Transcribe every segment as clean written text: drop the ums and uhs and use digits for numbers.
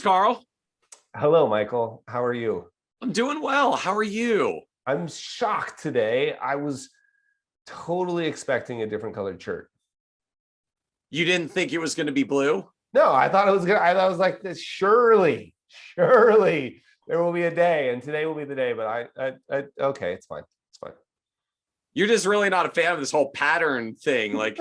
Carl. Hello, Michael. How are you? I'm doing well. How are you? I'm shocked today. I was totally expecting a different colored shirt. You didn't think it was going to be blue? No, I thought it was good. I was like, this surely there will be a day, and today will be the day. But okay, it's fine. It's fine. You're just really not a fan of this whole pattern thing. Like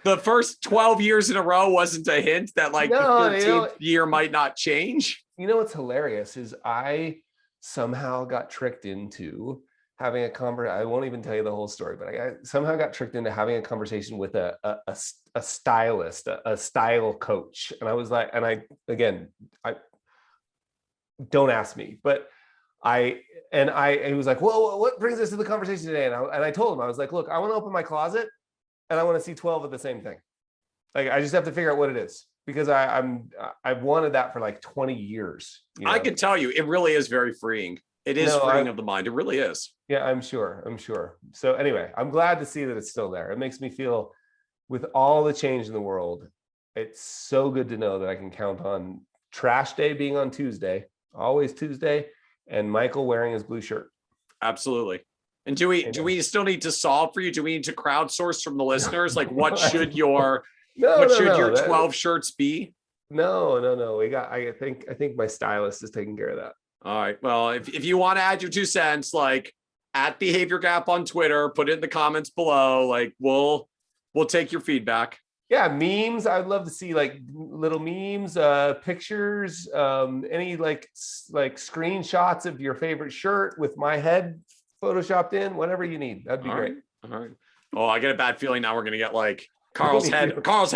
the first 12 years in a row wasn't a hint that like No, the 13th year might not change. You know what's hilarious is I somehow got tricked into having a conversation. I won't even tell you the whole story, but I somehow got tricked into having a conversation with a stylist, a style coach. And I was like, and I don't ask me, but he was like, well, what brings us to the conversation today? And I told him, I was like, look, I want to open my closet and I want to see 12 of the same thing. Like, I just have to figure out what it is, because I've wanted that for like 20 years. I can tell you, it really is very freeing. It is freeing of the mind. It really is. Yeah, I'm sure. So anyway, I'm glad to see that it's still there. It makes me feel, with all the change in the world, it's so good to know that I can count on trash day being on Tuesday, always Tuesday, and Michael wearing his blue shirt. Absolutely. And do we still need to solve for you? Do we need to crowdsource from the listeners? Like, what should your 12 shirts be? No. I think my stylist is taking care of that. All right. Well, if you want to add your 2 cents, like at Behavior Gap on Twitter, put it in the comments below. Like we'll take your feedback. Yeah, memes. I'd love to see like little memes, pictures, any like screenshots of your favorite shirt with my head photoshopped in, whatever you need. That'd be great. All right. Oh, I get a bad feeling now we're going to get like Carl's head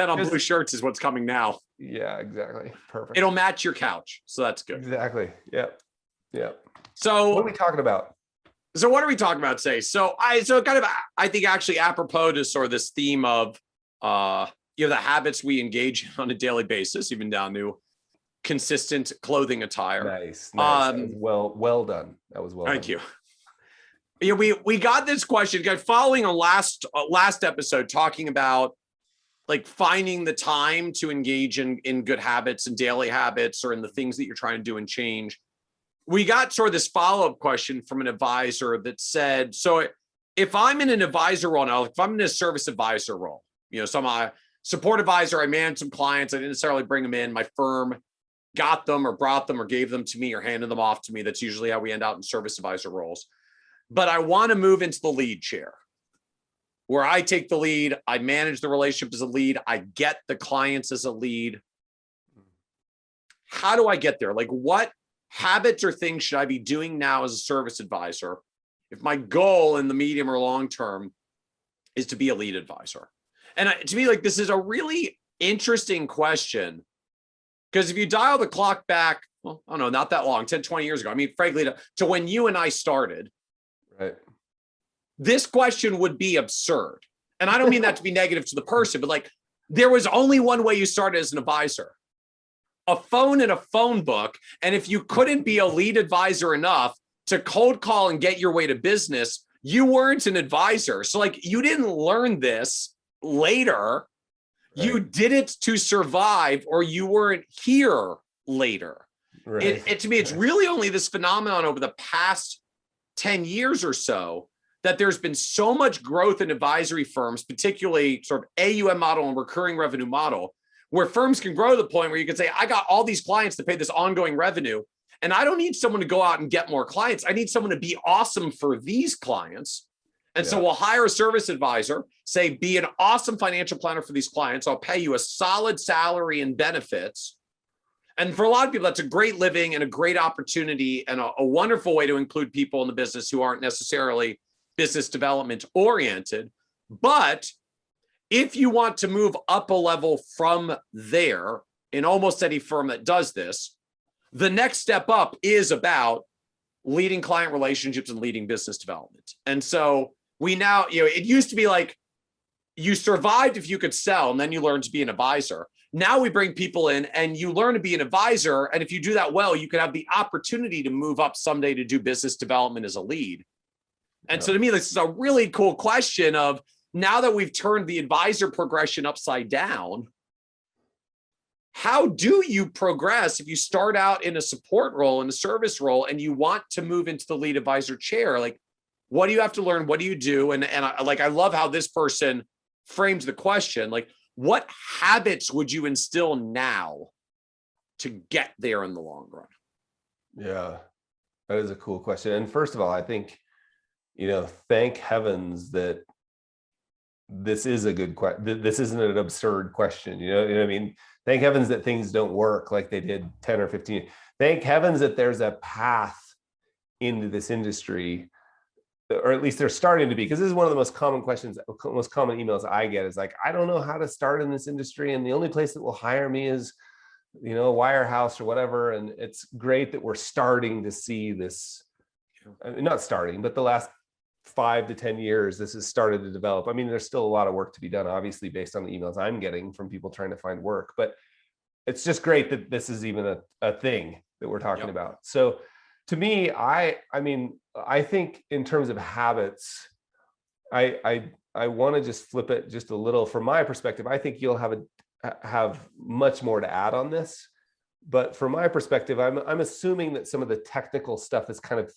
on blue shirts is what's coming now. Yeah, exactly. Perfect. It'll match your couch. So that's good. Exactly. Yep. So what are we talking about? So what are we talking about today? I think actually apropos to sort of this theme of the habits we engage in on a daily basis, even down to consistent clothing attire. Nice. That was well done. That was well. Thank you. Yeah, we got this question following on last episode, talking about like finding the time to engage in good habits and daily habits, or in the things that you're trying to do and change. We got sort of this follow-up question from an advisor that said, so if I'm in an advisor role now, if I'm in a service advisor role, so I'm a support advisor, I manage some clients, I didn't necessarily bring them in, my firm got them or brought them or gave them to me or handed them off to me. That's usually how we end out in service advisor roles. But I want to move into the lead chair, where I take the lead, I manage the relationship as a lead, I get the clients as a lead. How do I get there? Like, what habits or things should I be doing now as a service advisor if my goal in the medium or long term is to be a lead advisor? And to me, like, this is a really interesting question, because if you dial the clock back, well, I don't know, not that long, 10, 20 years ago, I mean, frankly, to when you and I started, right, this question would be absurd. And I don't mean that to be negative to the person, but like, there was only one way you started as an advisor: a phone and a phone book. And if you couldn't be a lead advisor enough to cold call and get your way to business, you weren't an advisor. So like, you didn't learn this later. Right. You did it to survive, or you weren't here later. Right. To me, it's really only this phenomenon over the past 10 years or so that there's been so much growth in advisory firms, particularly sort of AUM model and recurring revenue model, where firms can grow to the point where you can say, I got all these clients to pay this ongoing revenue, and I don't need someone to go out and get more clients. I need someone to be awesome for these clients. And so we'll hire a service advisor, say, be an awesome financial planner for these clients. I'll pay you a solid salary and benefits. And for a lot of people, that's a great living and a great opportunity and a wonderful way to include people in the business who aren't necessarily business development oriented. But if you want to move up a level from there, in almost any firm that does this, the next step up is about leading client relationships and leading business development. And so we now, it used to be like you survived if you could sell, and then you learned to be an advisor. Now we bring people in and you learn to be an advisor. And if you do that well, you can have the opportunity to move up someday to do business development as a lead. And so to me, this is a really cool question of, now that we've turned the advisor progression upside down, how do you progress if you start out in a support role, in a service role, and you want to move into the lead advisor chair? Like, what do you have to learn? What do you do? And I love how this person frames the question. Like, what habits would you instill now to get there in the long run? Yeah, that is a cool question. And first of all, I think, thank heavens that this is a good question. This isn't an absurd question. You know what I mean? Thank heavens that things don't work like they did 10 or 15. Thank heavens that there's a path into this industry, or at least they're starting to be, because this is one of the most common questions, most common emails I get is like, I don't know how to start in this industry. And the only place that will hire me is, a wirehouse or whatever. And it's great that we're starting to see this, not starting, but the last 5 to 10 years, this has started to develop. I mean, there's still a lot of work to be done, obviously, based on the emails I'm getting from people trying to find work, but it's just great that this is even a thing that we're talking about. So to me, I think in terms of habits, I want to just flip it just a little. From my perspective, I think you'll have much more to add on this, but from my perspective, I'm assuming that some of the technical stuff is kind of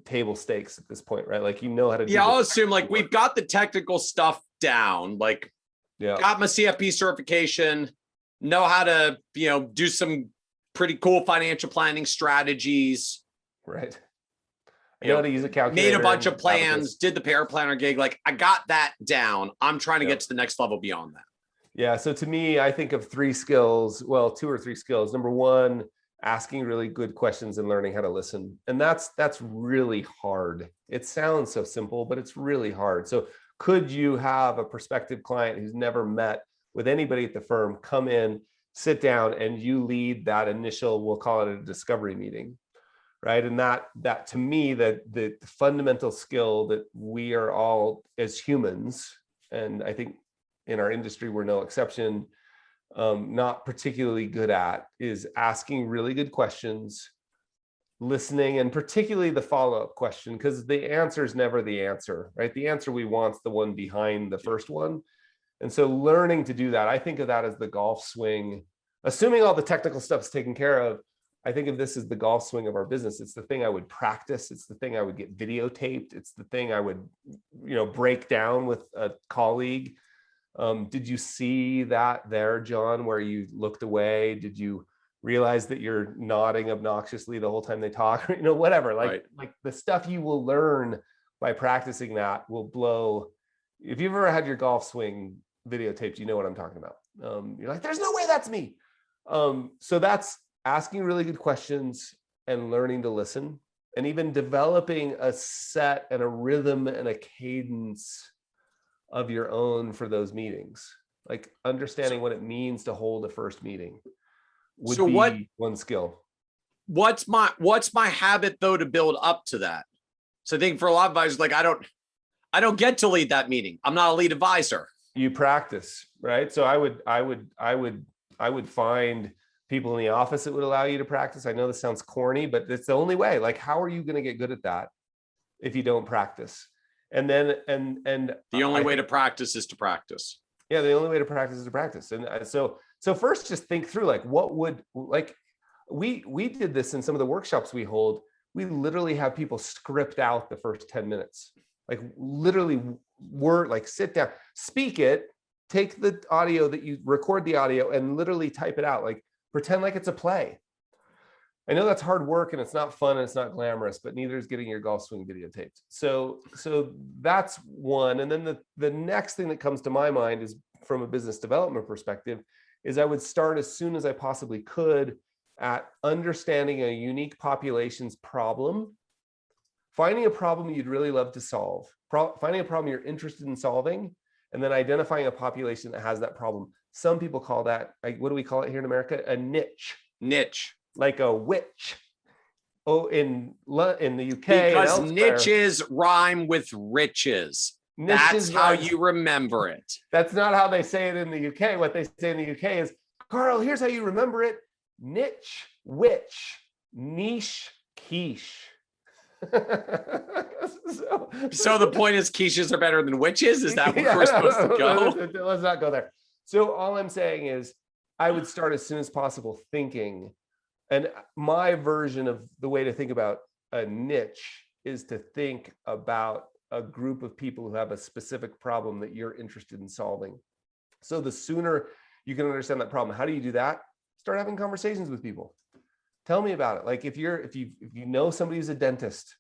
table stakes at this point, right? Like, how to do I'll assume like we've got the technical stuff down, like got my CFP certification, know how to, do some pretty cool financial planning strategies. Right. I know how to use a calculator. Made a bunch of plans, did the paraplanner gig. Like, I got that down. I'm trying to get to the next level beyond that. Yeah. So to me, I think of 3 skills, 2 or 3 skills. Number 1, asking really good questions and learning how to listen. And that's really hard. It sounds so simple, but it's really hard. So could you have a prospective client who's never met with anybody at the firm come in, sit down, and you lead that initial, we'll call it a discovery meeting, right? And that to me, the fundamental skill that we are all as humans, and I think in our industry, we're no exception, not particularly good at, is asking really good questions, listening, and particularly the follow-up question, because the answer is never the answer, right? The answer we want is the one behind the first one. And so learning to do that, I think of that as the golf swing. Assuming all the technical stuff is taken care of, I think of this as the golf swing of our business. It's the thing I would practice. It's the thing I would get videotaped. It's the thing I would, break down with a colleague. Did you see that there, John, where you looked away? Did you realize that you're nodding obnoxiously the whole time they talk? Whatever. Like the stuff you will learn by practicing that will blow. If you've ever had your golf swing videotaped, you know what I'm talking about. You're like, there's no way that's me. So that's asking really good questions and learning to listen, and even developing a set and a rhythm and a cadence of your own for those meetings, like understanding what it means to hold a first meeting would be one skill. What's my habit though to build up to that? So I think for a lot of advisors, like I don't get to lead that meeting. I'm not a lead advisor. You practice, right? So I would find people in the office that would allow you to practice. I know this sounds corny, but it's the only way. Like, how are you going to get good at that if you don't practice? And then, and the only way to practice is to practice. Yeah. The only way to practice is to practice. And so first just think through, like, we did this in some of the workshops we hold. We literally have people script out the first 10 minutes, like literally sit down, speak it, take the audio that you record the audio and literally type it out, like pretend like it's a play. I know that's hard work and it's not fun and it's not glamorous, but neither is getting your golf swing videotaped. So that's one. And then the next thing that comes to my mind is, from a business development perspective, is I would start as soon as I possibly could at understanding a unique population's problem, finding a problem you'd really love to solve, finding a problem you're interested in solving, and then identifying a population that has that problem. Some people call that, what do we call it here in America? A niche. Niche. Like a witch. Oh, in the UK. Because niches rhyme with riches. That's how you remember it. That's not how they say it in the UK. What they say in the UK is, Carl, here's how you remember it. Niche, witch, niche, quiche. So the point is quiches are better than witches? Is that where we're supposed to go? Let's not go there. So all I'm saying is I would start as soon as possible thinking, and my version of the way to think about a niche is to think about a group of people who have a specific problem that you're interested in solving. So the sooner you can understand that problem, how do you do that? Start having conversations with people. Tell me about it. Like if you know somebody who's a dentist,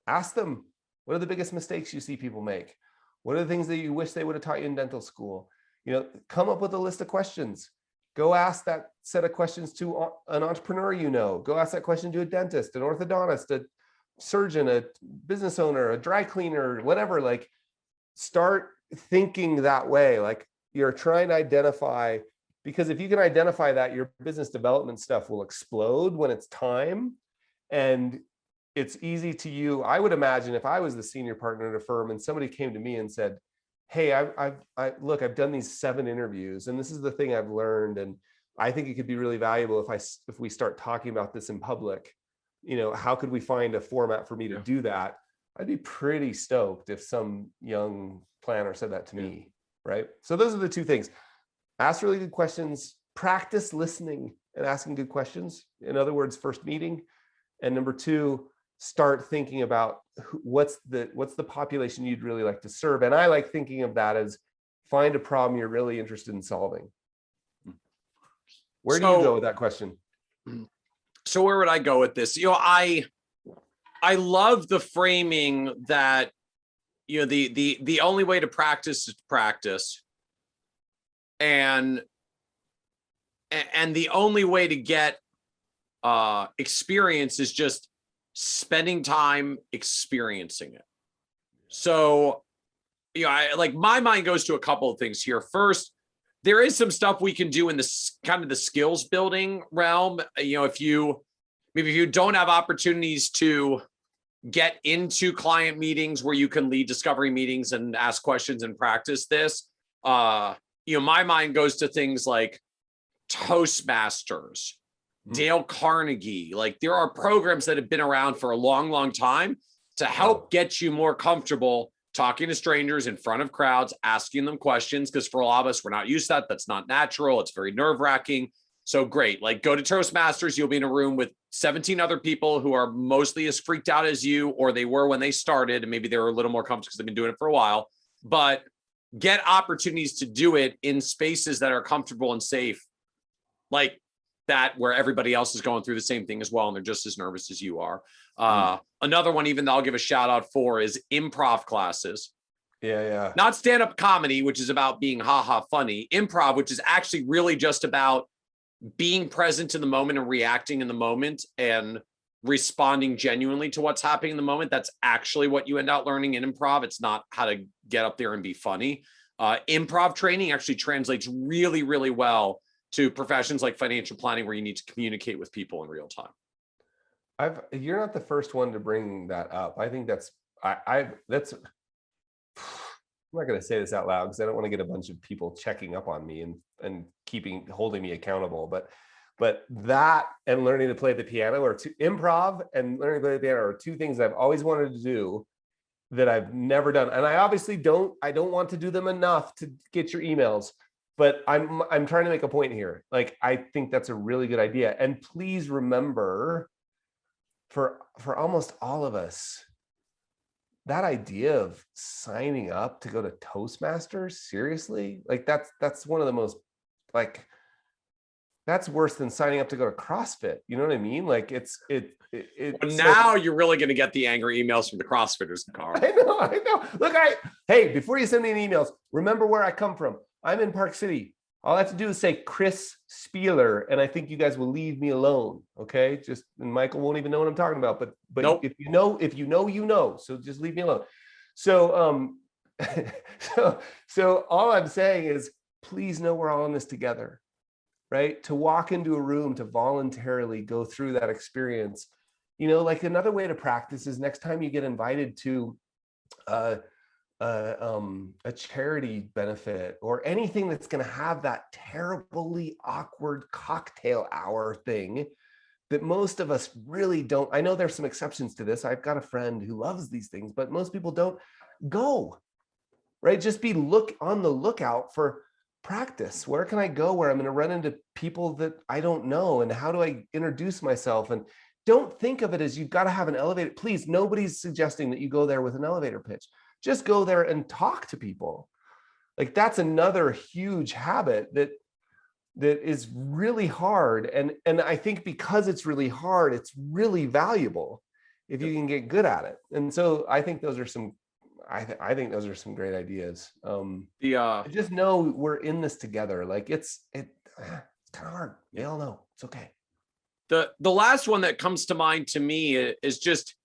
ask them, what are the biggest mistakes you see people make? What are the things that you wish they would have taught you in dental school? Come up with a list of questions. Go ask that set of questions to an entrepreneur you know. Go ask that question to a dentist, an orthodontist, a surgeon, a business owner, a dry cleaner, whatever. Like, start thinking that way. Like, you're trying to identify, because if you can identify that, your business development stuff will explode when it's time. And it's easy to you. I would imagine if I was the senior partner at a firm and somebody came to me and said, hey, I've done these 7 interviews and this is the thing I've learned. And I think it could be really valuable if we start talking about this in public, how could we find a format for me to do that? I'd be pretty stoked if some young planner said that to me, right? So those are the 2 things. Ask really good questions, practice listening and asking good questions. In other words, first meeting. And number 2, start thinking about what's the population you'd really like to serve. And I like thinking of that as find a problem you're really interested in solving. Where do you go with that question? So where would I go with this? I love the framing that, the only way to practice is to practice. And the only way to get experience is just spending time experiencing it. So, my mind goes to a couple of things here. First, there is some stuff we can do in this kind of the skills building realm. If you don't have opportunities to get into client meetings where you can lead discovery meetings and ask questions and practice this, my mind goes to things like Toastmasters, Dale Carnegie. Like, there are programs that have been around for a long, long time to help get you more comfortable talking to strangers in front of crowds, asking them questions. Because for a lot of us, we're not used to that. That's not natural. It's very nerve-wracking. So great. Like, go to Toastmasters. You'll be in a room with 17 other people who are mostly as freaked out as you, or they were when they started. And maybe they were a little more comfortable because they've been doing it for a while. But get opportunities to do it in spaces that are comfortable and safe, like that, where everybody else is going through the same thing as well, and they're just as nervous as you are. Another one, even I'll give a shout out for, is improv classes. Yeah. Not stand-up comedy, which is about being funny. Improv, which is actually really just about being present in the moment and reacting in the moment and responding genuinely to what's happening in the moment. That's actually what you end up learning in improv. It's not how to get up there and be funny. Improv training actually translates really, really well to professions like financial planning, where you need to communicate with people in real time. You're not the first one to bring that up. I think I'm not going to say this out loud because I don't want to get a bunch of people checking up on me and holding me accountable. But that and learning to play the piano improv and learning to play the piano are 2 things I've always wanted to do that I've never done. And I obviously don't want to do them enough to get your emails. But I'm trying to make a point here. Like, I think that's a really good idea. And please remember, for almost all of us, that idea of signing up to go to Toastmasters, seriously, like that's one of the most, like, that's worse than signing up to go to CrossFit. You know what I mean? Like, now you're really going to get the angry emails from the CrossFitters, Carl. I know. Look, hey, before you send me any emails, remember where I come from. I'm in Park City. All I have to do is say Chris Spieler, and I think you guys will leave me alone. Okay, and Michael won't even know what I'm talking about. But nope. if you know. So just leave me alone. So so all I'm saying is, please know we're all in this together, right? To walk into a room, to voluntarily go through that experience. Like, another way to practice is next time you get invited to a charity benefit or anything that's going to have that terribly awkward cocktail hour thing that most of us really don't. I know there's some exceptions to this. I've got a friend who loves these things, but most people don't. Go, right? Just be on the lookout for practice. Where can I go where I'm going to run into people that I don't know? And how do I introduce myself? And don't think of it as you've got to have an elevator. Please, nobody's suggesting that you go there with an elevator pitch. Just go there and talk to people. Like that's another huge habit that is really hard. And I think because it's really hard, it's really valuable if you can get good at it. And so I think those are some, I think those are some great ideas. Just know we're in this together. Like it's kind of hard. We all know it's okay. The last one that comes to mind to me is just,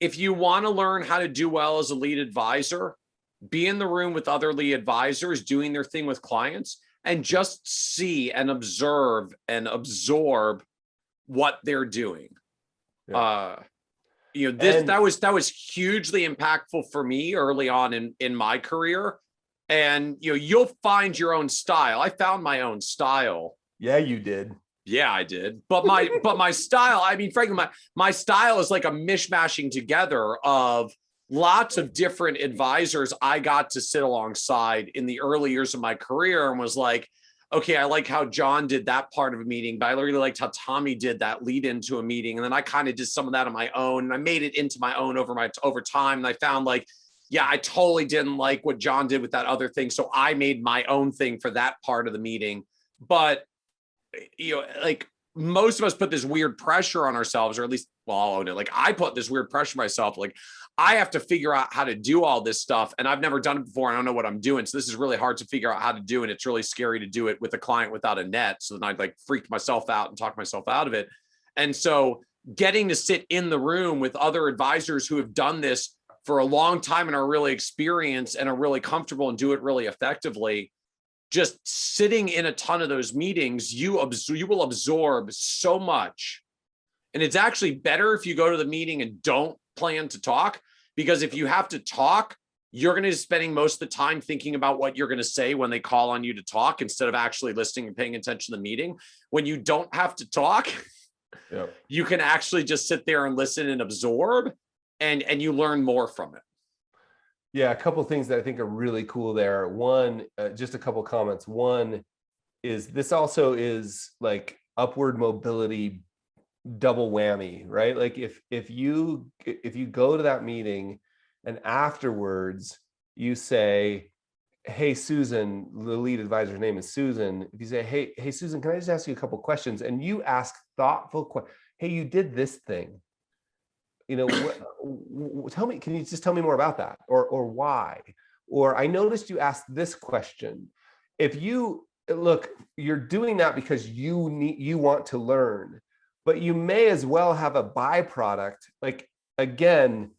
if you want to learn how to do well as a lead advisor, be in the room with other lead advisors doing their thing with clients, and just see and observe and absorb what they're doing. Yeah. That was hugely impactful for me early on in my career. And you'll find your own style. I found my own style. Yeah, you did. Yeah, I did. But my style, I mean, frankly, my style is like a mishmashing together of lots of different advisors I got to sit alongside in the early years of my career, and was like, okay, I like how John did that part of a meeting, but I really liked how Tommy did that lead into a meeting. And then I kind of did some of that on my own, and I made it into my own over time. And I found like, yeah, I totally didn't like what John did with that other thing. So I made my own thing for that part of the meeting. But, like most of us put this weird pressure on ourselves, or at least, well, I'll own it. Like I put this weird pressure on myself. Like I have to figure out how to do all this stuff, and I've never done it before. And I don't know what I'm doing. So this is really hard to figure out how to do. And it's really scary to do it with a client without a net. So then I'd like freak myself out and talk myself out of it. And so getting to sit in the room with other advisors who have done this for a long time and are really experienced and are really comfortable and do it really effectively, just sitting in a ton of those meetings, you will absorb so much. And it's actually better if you go to the meeting and don't plan to talk, because if you have to talk, you're going to be spending most of the time thinking about what you're going to say when they call on you to talk, instead of actually listening and paying attention to the meeting. When you don't have to talk, yep, you can actually just sit there and listen and absorb, and you learn more from it. Yeah, a couple of things that I think are really cool there. One, just a couple of comments. One is this also is like upward mobility double whammy, right? Like if you go to that meeting and afterwards you say, hey, Susan, the lead advisor's name is Susan. If you say, hey, Susan, can I just ask you a couple of questions? And you ask thoughtful questions. Hey, you did this thing. Tell me, can you just tell me more about that? Or why? Or I noticed you asked this question. If you look, you're doing that because you want to learn, but you may as well have a byproduct. Like again,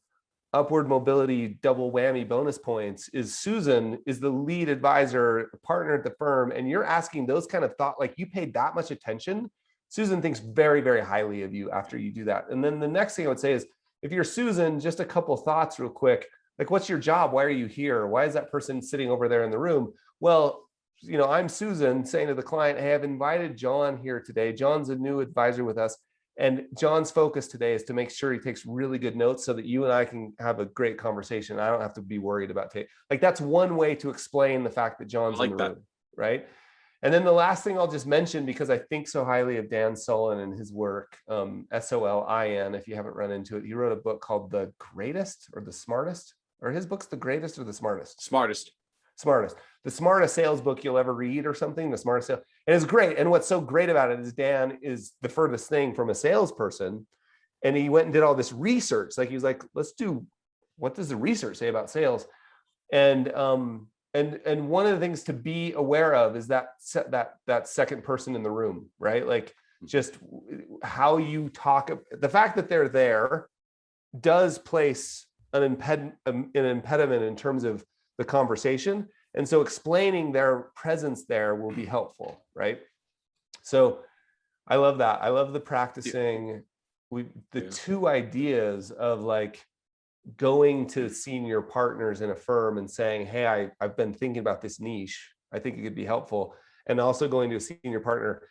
upward mobility, double whammy bonus points is Susan is the lead advisor, partner at the firm. And you're asking those kind of thought, like you paid that much attention. Susan thinks very, very highly of you after you do that. And then the next thing I would say is, if you're Susan, just a couple thoughts real quick. Like, what's your job? Why are you here? Why is that person sitting over there in the room? Well, I'm Susan saying to the client, hey, I've invited John here today. John's a new advisor with us. And John's focus today is to make sure he takes really good notes so that you and I can have a great conversation. I don't have to be worried about like that's one way to explain the fact that John's in the room, right? And then the last thing I'll just mention, because I think so highly of Dan Solin and his work, Solin, if you haven't run into it, he wrote a book called The Greatest or The Smartest, or his book's The Greatest or The Smartest? Smartest. The smartest sales book you'll ever read or something, the smartest sales. And it's great. And what's so great about it is Dan is the furthest thing from a salesperson. And he went and did all this research. Like he was like, what does the research say about sales? And one of the things to be aware of is that second person in the room, right? Like just how you talk. The fact that they're there does place an impediment in terms of the conversation. And so explaining their presence there will be helpful, right? So I love that. I love the practicing. Two ideas of like going to senior partners in a firm and saying, hey, I've been thinking about this niche. I think it could be helpful. And also going to a senior partner.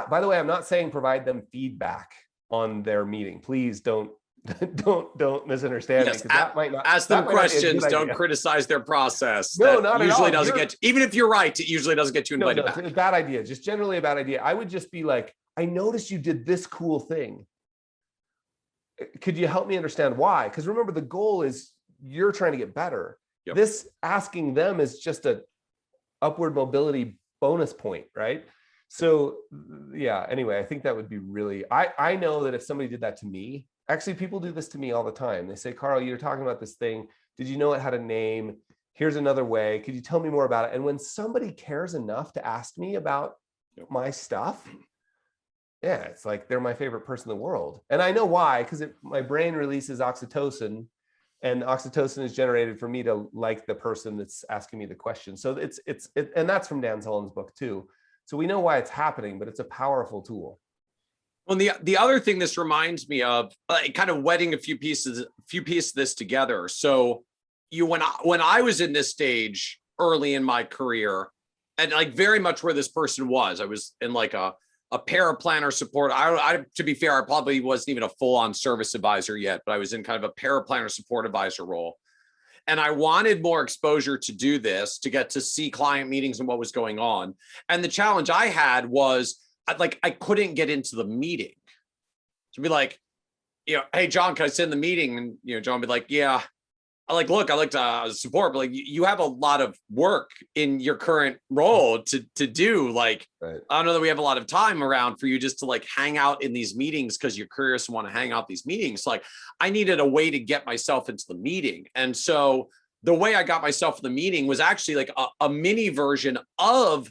By the way, I'm not saying provide them feedback on their meeting. Please don't don't misunderstand me, Yes, because that might not, ask that them might not be a questions. good Don't idea. criticize their process. No, That not at usually all. doesn't get, even if you're right, it usually doesn't get you No, invited no, it's back. a bad idea. Just generally a bad idea. I would just be like, I noticed you did this cool thing. Could you help me understand why? Because remember, the goal is you're trying to get better. Yep. This asking them is just a upward mobility bonus point, right? So yeah, anyway, I think that would be really, I know that if somebody did that to me, actually people do this to me all the time. They say, Carl, you're talking about this thing. Did you know it had a name? Here's another way. Could you tell me more about it? And when somebody cares enough to ask me about my stuff, yeah, it's like they're my favorite person in the world. And I know why, because my brain releases oxytocin, and oxytocin is generated for me to like the person that's asking me the question. So and that's from Dan Sullivan's book too. So we know why it's happening, but it's a powerful tool. Well, the other thing this reminds me of, kind of wedding a few pieces of this together. So when I was in this stage early in my career, and like very much where this person was, I was in like a paraplanner support. I to be fair, I probably wasn't even a full-on service advisor yet, but I was in kind of a paraplanner support advisor role. And I wanted more exposure to do this, to get to see client meetings and what was going on. And the challenge I had was I couldn't get into the meeting. To be like, hey, John, can I sit in the meeting? And, John would be like, yeah. I like to support, but like you have a lot of work in your current role to do. Like, right. I don't know that we have a lot of time around for you just to like hang out in these meetings because you're curious and want to hang out these meetings. Like, I needed a way to get myself into the meeting. And so the way I got myself in the meeting was actually like a mini version of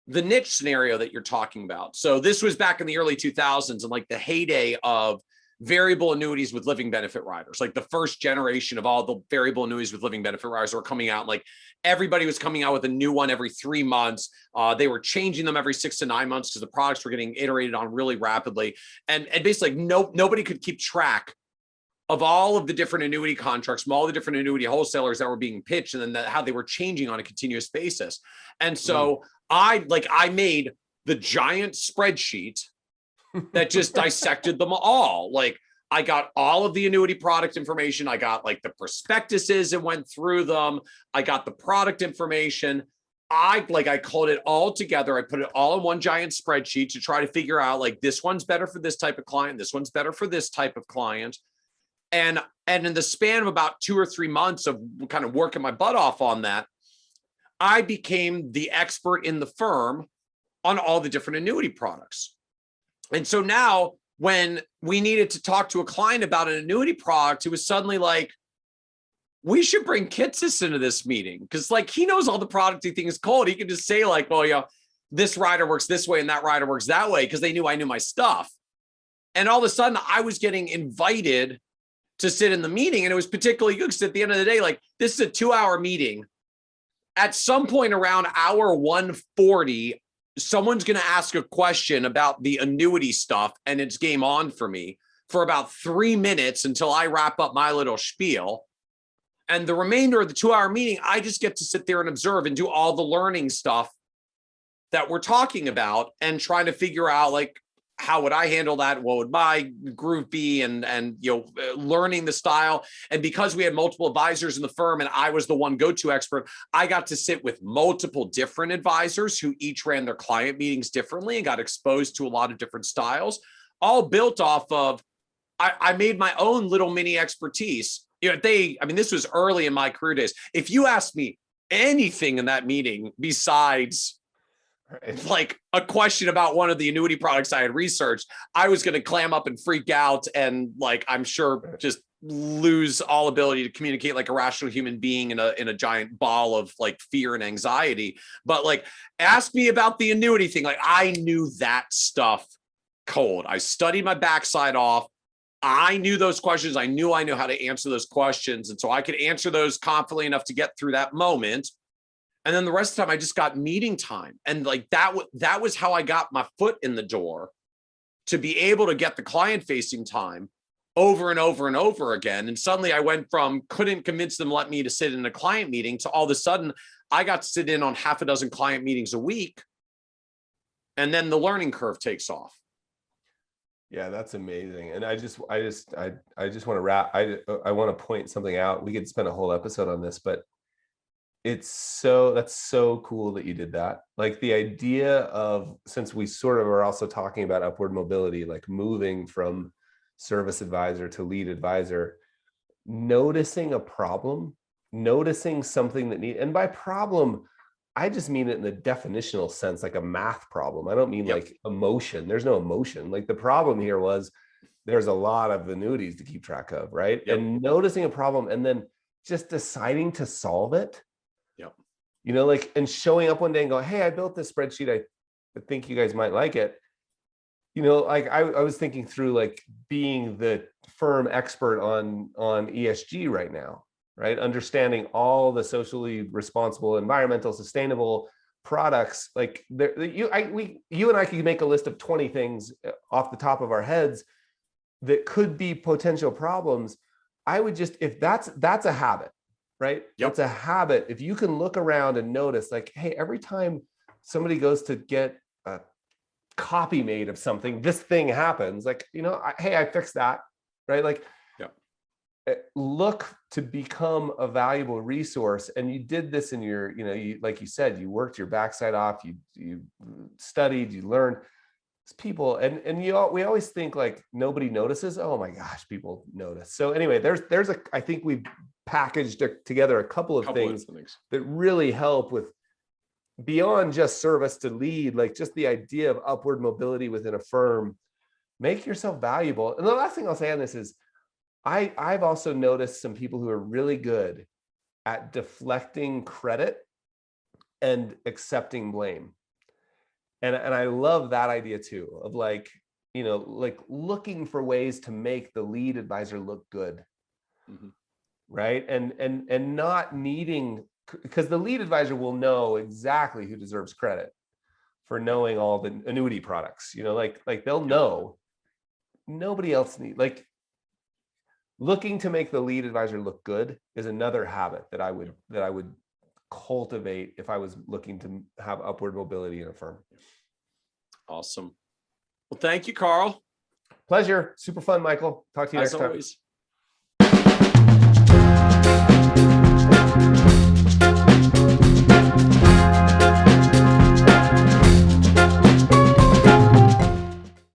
the niche scenario that you're talking about. So this was back in the early 2000s and like the heyday of variable annuities with living benefit riders. Like the first generation of all the variable annuities with living benefit riders were coming out. Like everybody was coming out with a new one every 3 months. They were changing them every 6 to 9 months because the products were getting iterated on really rapidly. And basically nobody could keep track of all of the different annuity contracts from all the different annuity wholesalers that were being pitched, and then how they were changing on a continuous basis. And so I made the giant spreadsheet that just dissected them all. Like I got all of the annuity product information. I got like the prospectuses and went through them. I got the product information. I called it all together. I put it all in one giant spreadsheet to try to figure out like this one's better for this type of client. This one's better for this type of client. And in the span of about 2 or 3 months of kind of working my butt off on that, I became the expert in the firm on all the different annuity products. And so now when we needed to talk to a client about an annuity product, it was suddenly like, we should bring Kitces into this meeting because like he knows all the product he thinks is cold. He can just say like, well, this rider works this way and that rider works that way because they knew I knew my stuff. And all of a sudden I was getting invited to sit in the meeting. And it was particularly good because at the end of the day, like this is a 2-hour meeting. At some point around hour 140, someone's going to ask a question about the annuity stuff and it's game on for me for about 3 minutes until I wrap up my little spiel. And the remainder of the 2-hour meeting, I just get to sit there and observe and do all the learning stuff that we're talking about and trying to figure out like, how would I handle that? What would my groove be? And learning the style. And because we had multiple advisors in the firm and I was the one go-to expert, I got to sit with multiple different advisors who each ran their client meetings differently and got exposed to a lot of different styles, all built off of, I made my own little mini expertise. This was early in my career days. If you asked me anything in that meeting besides like a question about one of the annuity products I had researched, I was going to clam up and freak out and like, I'm sure just lose all ability to communicate like a rational human being in a giant ball of like fear and anxiety. But like, ask me about the annuity thing. Like I knew that stuff cold. I studied my backside off. I knew those questions. I knew how to answer those questions. And so I could answer those confidently enough to get through that moment. And then the rest of the time I just got meeting time. And like that was how I got my foot in the door to be able to get the client facing time over and over and over again. And suddenly I went from couldn't convince them to let me to sit in a client meeting to all of a sudden I got to sit in on 6 client meetings a week. And then the learning curve takes off. Yeah, that's amazing. And I just want to wrap. I want to point something out. We could spend a whole episode on this, but that's so cool that you did that. Like the idea of, since we sort of are also talking about upward mobility, like moving from service advisor to lead advisor, noticing a problem, noticing something that and by problem, I just mean it in the definitional sense, like a math problem. I don't mean like emotion. There's no emotion. Like the problem here was there's a lot of annuities to keep track of, right? And noticing a problem and then just deciding to solve it. You know, like, and showing up one day and go, hey, I built this spreadsheet. I think you guys might like it. You know, like I was thinking through like being the firm expert on ESG right now, right? Understanding all the socially responsible, environmental, sustainable products. Like you and I could make a list of 20 things off the top of our heads that could be potential problems. I would just, if that's a habit, right? It's a habit. If you can look around and notice like, hey, every time somebody goes to get a copy made of something, this thing happens, like, you know, hey, I fixed that, right? Like, look to become a valuable resource. And you did this in your, you know, you, like you said, you worked your backside off, you studied, you learned. People, and we always think like nobody notices. Oh my gosh, people notice. So anyway, I think we've packaged together a couple of things that really help with, beyond just service to lead, like just the idea of upward mobility within a firm. Make yourself valuable. And the last thing I'll say on this is I've also noticed some people who are really good at deflecting credit and accepting blame. And I love that idea too, of like, you know, like looking for ways to make the lead advisor look good. Right. And not needing, because the lead advisor will know exactly who deserves credit for knowing all the annuity products, you know, like they'll know. Nobody else need, like, looking to make the lead advisor look good is another habit that I would cultivate if I was looking to have upward mobility in a firm. Awesome. Well, thank you, Carl. Pleasure. Super fun, Michael. Talk to you next time. As always.